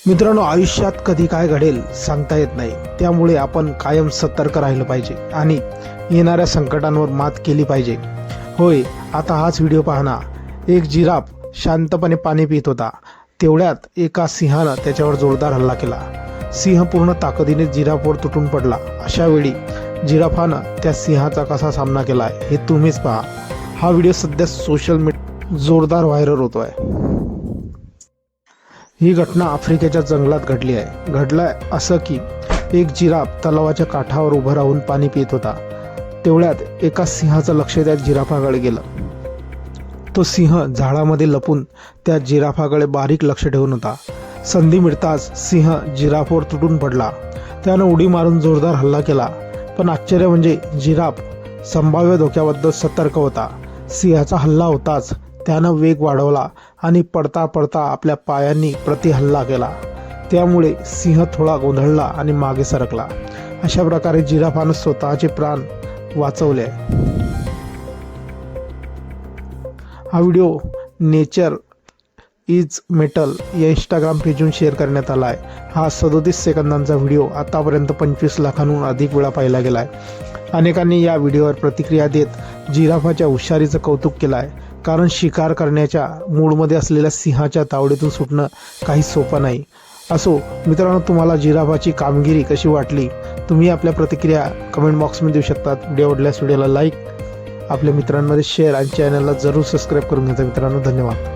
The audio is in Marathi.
मित्रांनो, आयुष्यात कधी काय घडेल सांगता येत नाही. त्यामुळे आपण कायम सतर्क राहिलं पाहिजे आणि येणाऱ्या संकटांवर मात केली पाहिजे. होय, आता हाच व्हिडिओ पाहना. एक जिराफ शांतपणे पाणी पित होता. तेवढ्यात एका सिंहानं त्याच्यावर जोरदार हल्ला केला. सिंह पूर्ण ताकदीने जिराफवर तुटून पडला. अशा वेळी जिराफानं त्या सिंहाचा कसा सामना केला हे तुम्हीच पहा. हा व्हिडिओ सध्या सोशल मीडिया जोरदार व्हायरल होतोय. ही घटना आफ्रिकेच्या जंगलात घडली आहे. घडलंय असं की एक जिराफ तलावाच्या काठावर उभं राहून पाणी पित होता. तेवढ्यात एका सिंहाचं लक्ष त्या जिराफाकडे गेलं. तो सिंह झाडामध्ये लपून त्या जिराफाकडे बारीक लक्ष ठेवून होता. संधी मिळताच सिंह जिराफवर तुटून पडला. त्यानं उडी मारून जोरदार हल्ला केला. पण आश्चर्य म्हणजे जिराफ संभाव्य धोक्याबद्दल सतर्क होता. सिंहाचा हल्ला होताच त्यानं वेग वाढवला आणि पडता पडता आपल्या पायांनी प्रतिहल्ला केला. त्यामुळे सिंह थोडा गोंधळला आणि मागे सरकला. अशा प्रकारे जिराफानं स्वतःचे प्राण वाचवले. हा व्हिडिओ नेचर इज मेटल या इंस्टाग्राम पेजवरून शेअर करण्यात आला आहे. हा 37 सेकंदांचा व्हिडिओ आतापर्यंत 25 लाखांहून अधिक वेळा पाहिला गेला आहे. अनेकांनी या व्हिडिओवर प्रतिक्रिया देत जिराफाच्या हुशारीचं कौतुक केलं आहे. कारण शिकार करण्याच्या मूडमध्ये असलेल्या सिंहाच्या तावडीतून सुटणं काही सोपं नाही. असो मित्रांनो, तुम्हाला जिराफाची कामगिरी कशी वाटली तुम्ही आपल्या प्रतिक्रिया कमेंट बॉक्समध्ये देऊ शकतात. व्हिडिओ आवडल्यास व्हिडिओला लाईक, आपल्या मित्रांमध्ये शेअर आणि चॅनलला जरूर सबस्क्राईब करून घ्या. मित्रांनो, धन्यवाद.